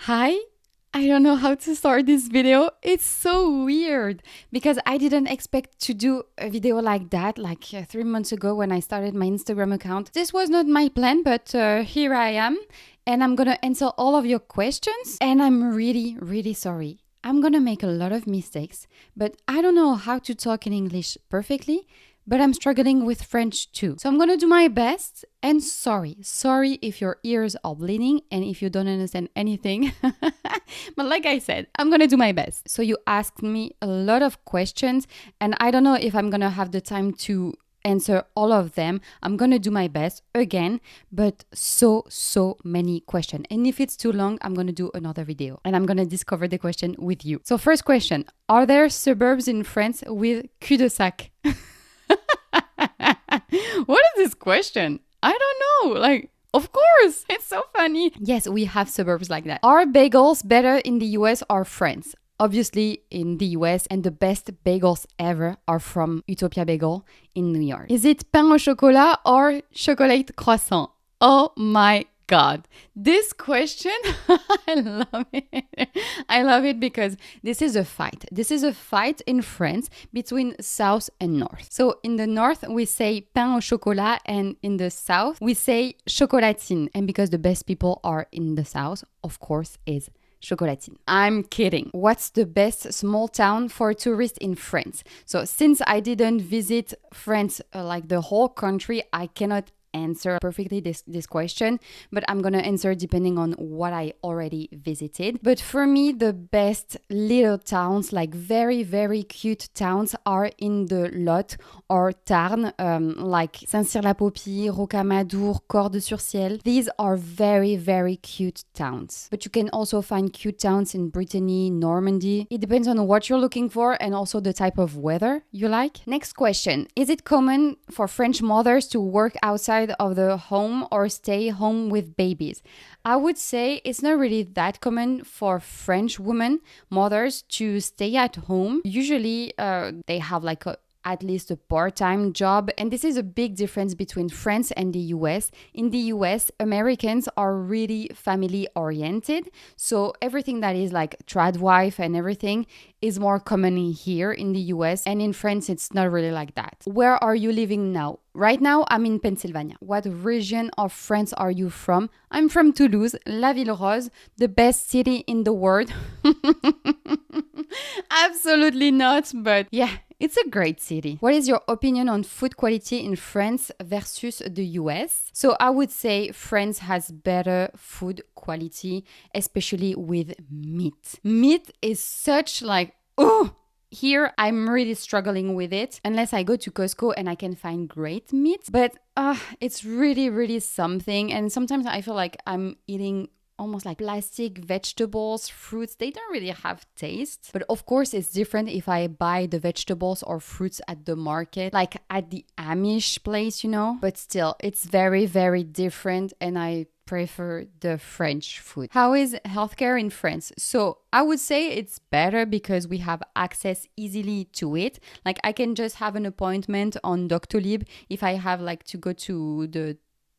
Hi, I don't know how to start this video. It's so weird because I didn't expect to do a video like that 3 months ago when I started my Instagram account. This was not my plan, but here I am and I'm gonna answer all of your questions. And I'm really, really sorry. I'm gonna make a lot of mistakes, but I don't know how to talk in English perfectly. But I'm struggling with French too. So I'm gonna do my best. And sorry if your ears are bleeding and if you don't understand anything. But like I said, I'm gonna do my best. So you asked me a lot of questions, and I don't know if I'm gonna have the time to answer all of them. I'm gonna do my best again, but so many questions. And if it's too long, I'm gonna do another video and I'm gonna discover the question with you. So first question, are there suburbs in France with cul-de-sac? What is this question? I don't know. Of course, it's so funny. Yes, we have suburbs like that. Are bagels better in the US or France? Obviously, in the US, and the best bagels ever are from Utopia Bagel in New York. Is it pain au chocolat or chocolate croissant? Oh my God, this question, I love it. I love it because this is a fight. This is a fight in France between South and North. So in the North, we say pain au chocolat, and in the South, we say chocolatine. And because the best people are in the South, of course, is chocolatine. I'm kidding. What's the best small town for tourists in France? So since I didn't visit France like the whole country, I cannot answer perfectly this question, but I'm gonna answer depending on what I already visited. But for me, the best little towns, like very cute towns, are in the Lot or Tarn, like Saint-Cyr-la-Popie, Rocamadour, Cordes-sur-Ciel. These are very cute towns. But you can also find cute towns in Brittany, Normandy. It depends on what you're looking for and also the type of weather you like. Next question, is it common for French mothers to work outside of the home or stay home with babies? I would say it's not really that common for French women, mothers, to stay at home. Usually they have at least a part-time job. And this is a big difference between France and the US. In the US, Americans are really family-oriented. So everything that is like trad wife and everything is more common here in the US. And in France, it's not really like that. Where are you living now? Right now, I'm in Pennsylvania. What region of France are you from? I'm from Toulouse, La Ville Rose, the best city in the world. Absolutely not, but yeah, it's a great city. What is your opinion on food quality in France versus the US? So I would say France has better food quality, especially with meat. Meat is such here, I'm really struggling with it unless I go to Costco and I can find great meat. But it's really something. And sometimes I feel like I'm eating almost like plastic vegetables, fruits. They don't really have taste. But of course, it's different if I buy the vegetables or fruits at the market, like at the Amish place, you know. But still, it's very different. And I prefer the French food. How is healthcare in France? So I would say it's better because we have access easily to it. Like I can just have an appointment on Doctolib if I have to go to the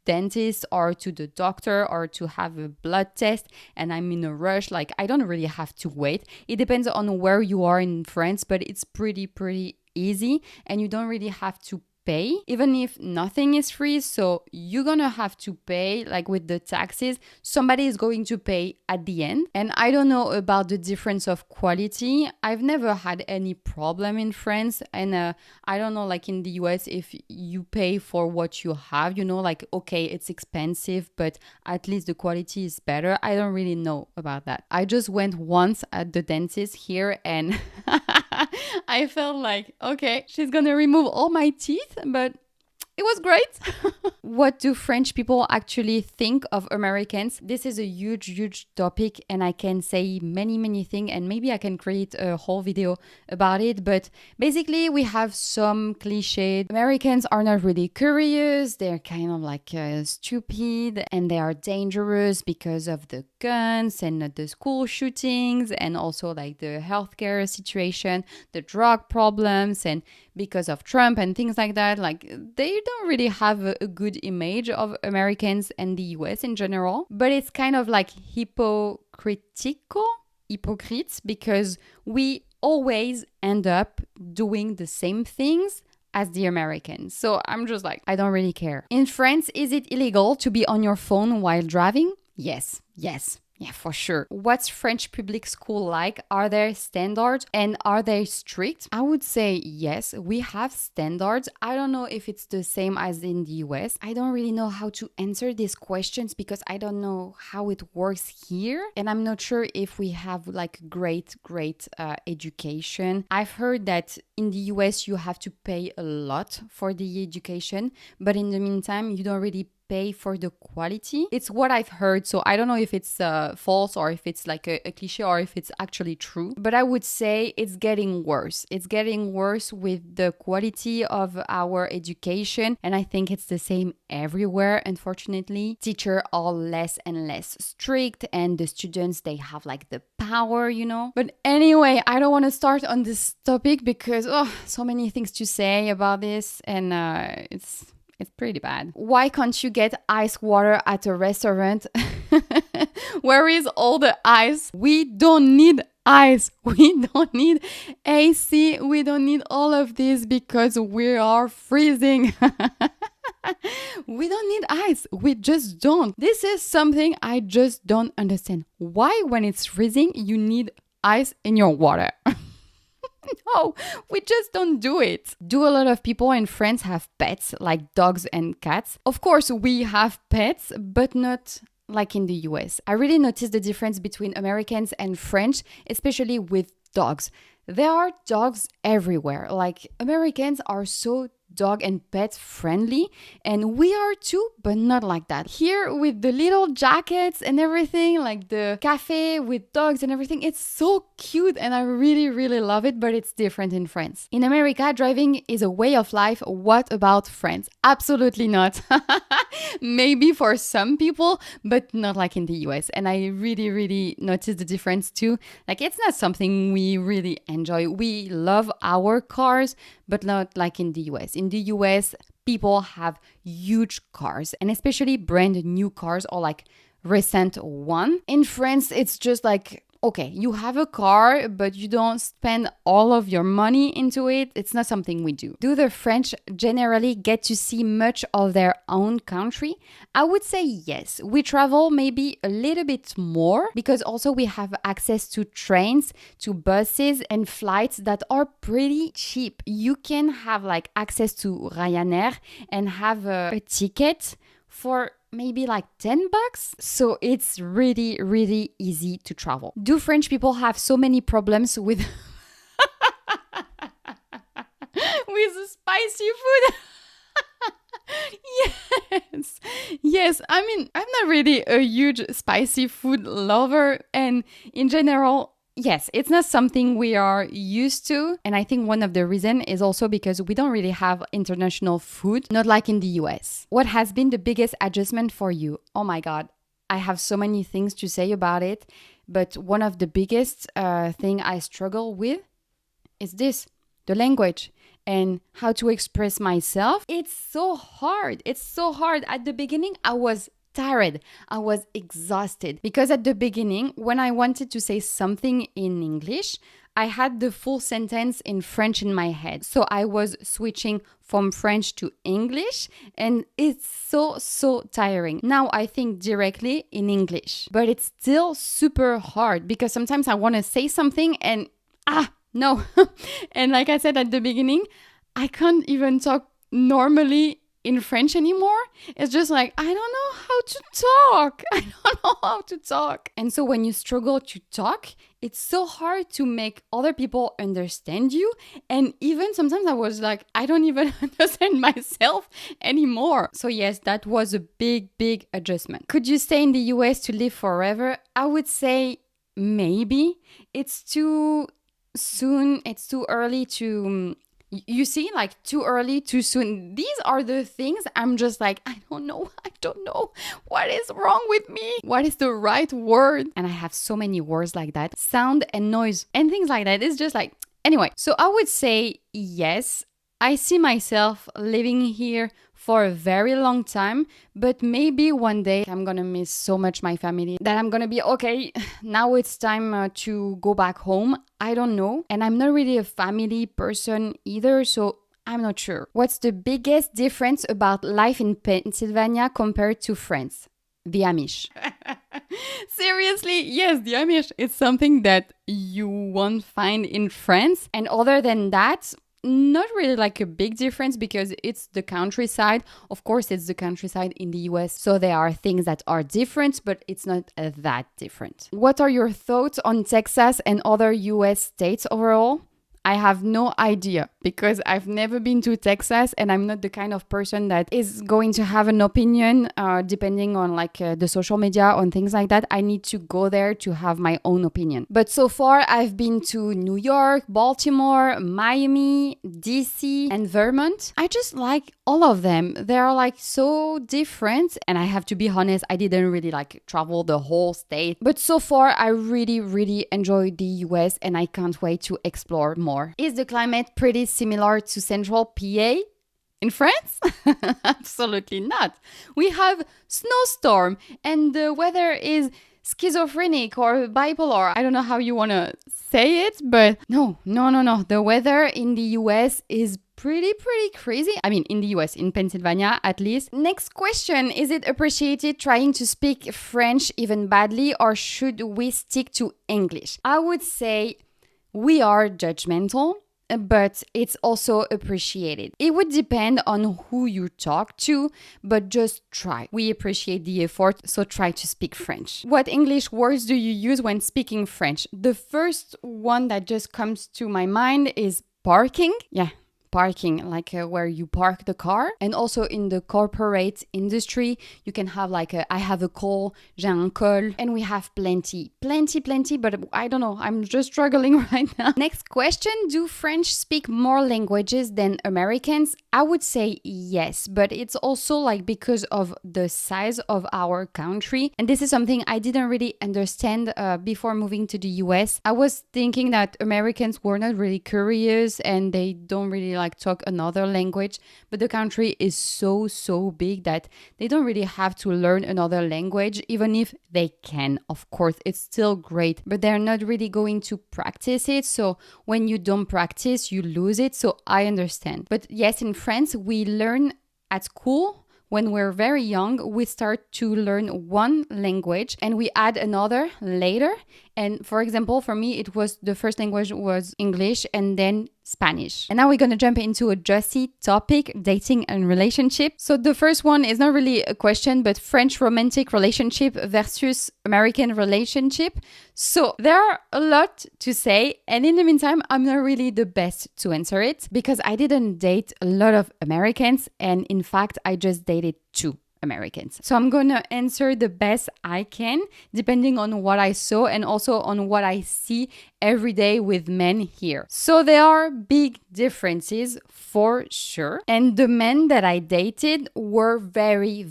dentist or to the doctor or to have a blood test and I'm in a rush. I don't really have to wait. It depends on where you are in France, but it's pretty easy and you don't really have to pay, even if nothing is free. So you're gonna have to pay, with the taxes, somebody is going to pay at the end. And I don't know about the difference of quality. I've never had any problem in France. And I don't know, in the US, if you pay for what you have, okay, it's expensive, but at least the quality is better. I don't really know about that. I just went once at the dentist here and I felt like, okay, she's gonna remove all my teeth, but it was great. What do French people actually think of Americans? This is a huge topic and I can say many things and maybe I can create a whole video about it. But basically we have some cliches. Americans are not really curious. They're kind of stupid and they are dangerous because of the guns and the school shootings and also the healthcare situation, the drug problems, and because of Trump and things like that. They don't really have a good image of Americans and the US in general, but it's kind of like hypocrites because we always end up doing the same things as the Americans. So I'm just like, I don't really care. In France, is it illegal to be on your phone while driving? Yes. Yeah, for sure. What's French public school like? Are there standards and are they strict? I would say yes, we have standards. I don't know if it's the same as in the US. I don't really know how to answer these questions because I don't know how it works here. And I'm not sure if we have like great education. I've heard that in the US you have to pay a lot for the education, but in the meantime, you don't really pay for the quality. It's what I've heard, so I don't know if it's false or if it's like a cliche or if it's actually true. But I would say it's getting worse. It's getting worse with the quality of our education, and I think it's the same everywhere, unfortunately. Teachers are less and less strict, and the students, they have like the power, you know. But anyway, I don't want to start on this topic because so many things to say about this, and it's pretty bad. Why can't you get ice water at a restaurant? Where is all the ice? We don't need ice. We don't need AC. We don't need all of this because we are freezing. We don't need ice. We just don't. This is something I just don't understand. Why, when it's freezing, you need ice in your water? No, we just don't do it. Do a lot of people in France have pets like dogs and cats? Of course, we have pets, but not like in the US. I really noticed the difference between Americans and French, especially with dogs. There are dogs everywhere. Like, Americans are so dog and pet friendly, and we are too, but not like that. Here with the little jackets and everything, like the cafe with dogs and everything, it's so cute and I really love it, but it's different in France. In America, driving is a way of life. What about France? Absolutely not. Maybe for some people, but not like in the US. And I really noticed the difference too. Like, it's not something we really enjoy. We love our cars, but not like in the US. In the US, people have huge cars, and especially brand new cars or like recent one. In France, it's just like, okay, you have a car, but you don't spend all of your money into it. It's not something we do. Do the French generally get to see much of their own country? I would say yes. We travel maybe a little bit more because also we have access to trains, to buses and flights that are pretty cheap. You can have like access to Ryanair and have a ticket for maybe like $10. So it's really easy to travel. Do French people have so many problems with with spicy food? Yes. I mean, I'm not really a huge spicy food lover, and in general, yes, it's not something we are used to. And I think one of the reasons is also because we don't really have international food, not like in the US. What has been the biggest adjustment for you? Oh my God, I have so many things to say about it. But one of the biggest thing I struggle with is this, the language and how to express myself. It's so hard. At the beginning, I was tired. I was exhausted because at the beginning, when I wanted to say something in English, I had the full sentence in French in my head. So I was switching from French to English, and it's so tiring. Now I think directly in English, but it's still super hard because sometimes I want to say something and no. And like I said at the beginning, I can't even talk normally in French anymore. It's just like, I don't know how to talk. And so when you struggle to talk, it's so hard to make other people understand you. And even sometimes I was like, I don't even understand myself anymore. So yes, that was a big adjustment. Could you stay in the US to live forever? I would say maybe. It's too soon. It's too early to... You see, like too early, too soon. These are the things I'm just like, I don't know. What is wrong with me? What is the right word? And I have so many words like that. Sound and noise and things like that. It's just like, anyway. So I would say yes. I see myself living here for a very long time, but maybe one day I'm gonna miss so much my family that I'm gonna be okay, now it's time to go back home. I don't know. And I'm not really a family person either, so I'm not sure. What's the biggest difference about life in Pennsylvania compared to France? The Amish. Seriously, yes, the Amish. It's something that you won't find in France. And other than that, not really like a big difference because it's the countryside. Of course, it's the countryside in the US. So there are things that are different, but it's not that different. What are your thoughts on Texas and other US states overall? I have no idea because I've never been to Texas and I'm not the kind of person that is going to have an opinion depending on the social media on things like that. I need to go there to have my own opinion. But so far I've been to New York, Baltimore, Miami, DC and Vermont. I just like all of them. They're so different and I have to be honest, I didn't really travel the whole state. But so far I really, really enjoyed the US and I can't wait to explore more. Is the climate pretty similar to central PA in France? Absolutely not. We have snowstorm and the weather is schizophrenic or bipolar. I don't know how you want to say it, but no. The weather in the US is pretty crazy. I mean, in the US, in Pennsylvania at least. Next question. Is it appreciated trying to speak French even badly or should we stick to English? I would say we are judgmental, but it's also appreciated. It would depend on who you talk to, but just try. We appreciate the effort, so try to speak French. What English words do you use when speaking French? The first one that just comes to my mind is parking. Yeah. Parking, where you park the car. And also in the corporate industry, you can have I have a call, j'ai un call, and we have plenty, but I don't know, I'm just struggling right now. Next question, do French speak more languages than Americans? I would say yes, but it's also because of the size of our country. And this is something I didn't really understand before moving to the US. I was thinking that Americans were not really curious and they don't really talk another language, but the country is so big that they don't really have to learn another language, even if they can. Of course, it's still great, but they're not really going to practice it. So when you don't practice, you lose it. So I understand. But yes, in France, we learn at school. When we're very young, we start to learn one language and we add another later. And for example, for me, it was the first language was English and then Spanish. And now we're going to jump into a juicy topic, dating and relationship. So the first one is not really a question, but French romantic relationship versus American relationship. So there are a lot to say. And in the meantime, I'm not really the best to answer it because I didn't date a lot of Americans. And in fact, I just dated 2 Americans. So I'm going to answer the best I can, depending on what I saw and also on what I see every day with men here. So there are big differences for sure. And the men that I dated were very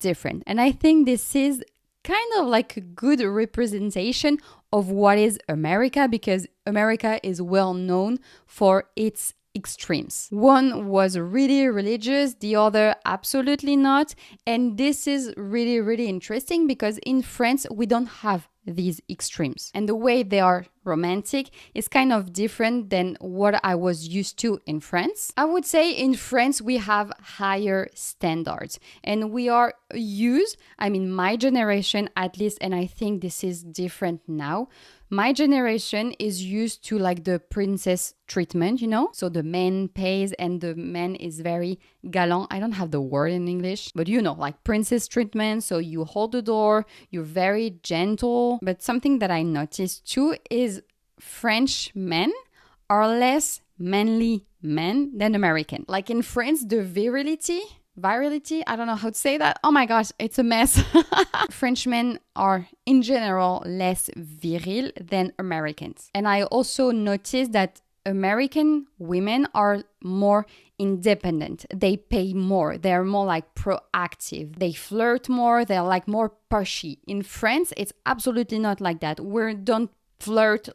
different. And I think this is kind of a good representation of what is America, because America is well known for its extremes. One was really religious, the other absolutely not. And this is really interesting because in France, we don't have these extremes. And the way they are romantic is kind of different than what I was used to in France. I would say in France, we have higher standards and we are used, my generation at least, and I think this is different now. My generation is used to the princess treatment, So the man pays and the man is very galant. I don't have the word in English, but princess treatment. So you hold the door, you're very gentle. But something that I noticed too is French men are less manly men than American. In France, the virility, I don't know how to say that. Oh my gosh, it's a mess. French men are in general less viril than Americans. And I also noticed that American women are more independent. They pay more. They're more proactive. They flirt more. They're more pushy. In France, it's absolutely not like that. We don't flirt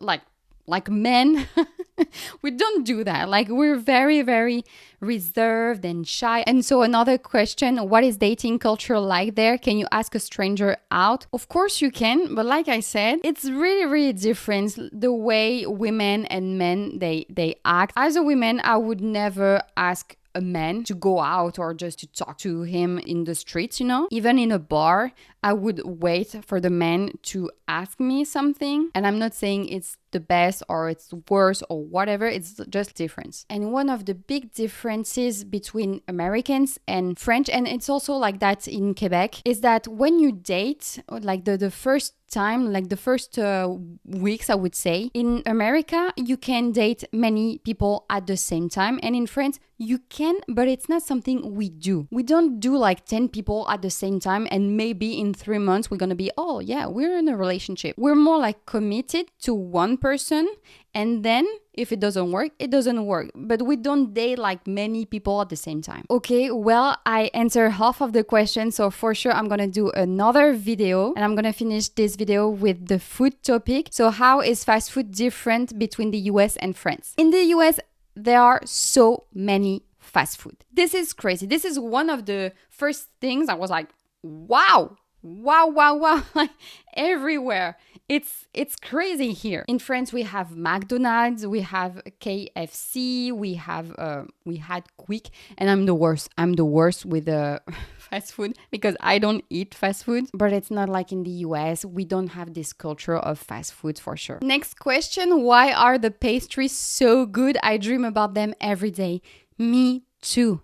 like men. We don't do that. Like we're very, very reserved and shy. And so another question, what is dating culture like there? Can you ask a stranger out? Of course you can, but like I said, it's really, really different the way women and men they act. As a woman, I would never ask a man to go out or just to talk to him in the streets, you know? Even in a bar, I would wait for the man to ask me something. And I'm not saying it's the best or it's worse or whatever, it's just difference. And one of the big differences between Americans and French, and it's also like that in Quebec, is that when you date, like the first time, like the first weeks, I would say, in America, you can date many people at the same time. And in France, you can, but it's not something we do. We don't do like 10 people at the same time and maybe in 3 months we're gonna be, oh yeah, we're in a relationship. We're more like committed to one person, and then if it doesn't work, it doesn't work. But we don't date like many people at the same time. Okay, well, I answered half of the question, so for sure I'm gonna do another video, and I'm gonna finish this video with the food topic. So how is fast food different between the US and France? In the US, there are so many fast food. This is crazy. This is one of the first things I was like, wow, like everywhere. It's crazy here. In France, we have McDonald's, we have KFC, we had Quick, and I'm the worst. I'm the worst with fast food because I don't eat fast food. But it's not like in the US. We don't have this culture of fast food for sure. Next question, why are the pastries so good? I dream about them every day. Me too.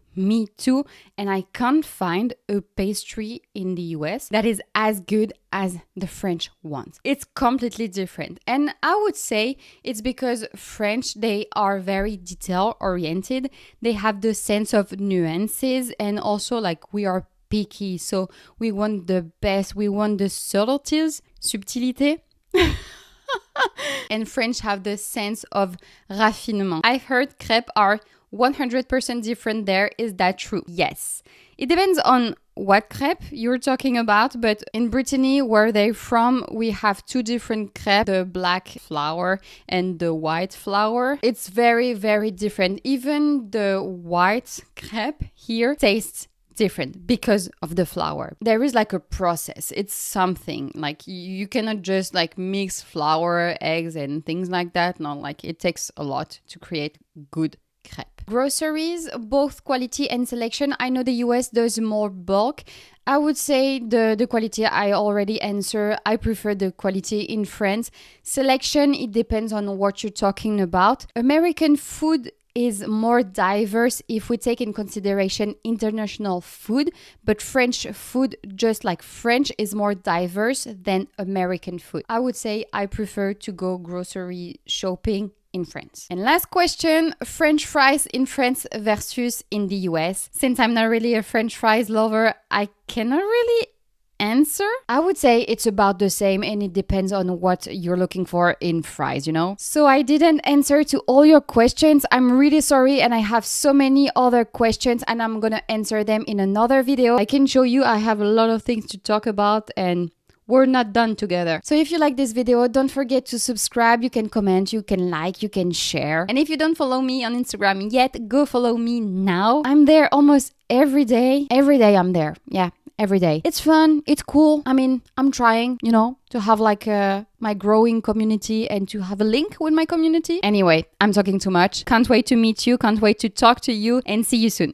And I can't find a pastry in the US that is as good as the French ones. It's completely different. And I would say it's because French, they are very detail oriented. They have the sense of nuances, and also like we are picky. So we want the best. We want the subtilité. And French have the sense of raffinement. I've heard crepes are 100% different there. Is that true? Yes. It depends on what crepe you're talking about, but in Brittany, where they're from, we have two different crepes, the black flour and the white flour. It's very, very different. Even the white crepe here tastes different because of the flour. There is like a process. It's something like you cannot just like mix flour, eggs and things like that. No, like it takes a lot to create good crepe. Groceries, both quality and selection. I know the US does more bulk. I would say the quality I already answered. I prefer the quality in France. Selection, it depends on what you're talking about. American food is more diverse if we take in consideration international food, but French food, just like French, is more diverse than American food. I would say I prefer to go grocery shopping in France. And last question, French fries in France versus in the US. Since I'm not really a French fries lover, I cannot really answer. I would say it's about the same, and it depends on what you're looking for in fries, you know? So I didn't answer to all your questions. I'm really sorry, and I have so many other questions, and I'm gonna answer them in another video. I can show you I have a lot of things to talk about, and we're not done together. So if you like this video, don't forget to subscribe. You can comment, you can like, you can share. And if you don't follow me on Instagram yet, go follow me now. I'm there almost every day. Every day I'm there. Yeah, every day. It's fun. It's cool. I mean, I'm trying, you know, to have like my growing community and to have a link with my community. Anyway, I'm talking too much. Can't wait to meet you. Can't wait to talk to you, and see you soon.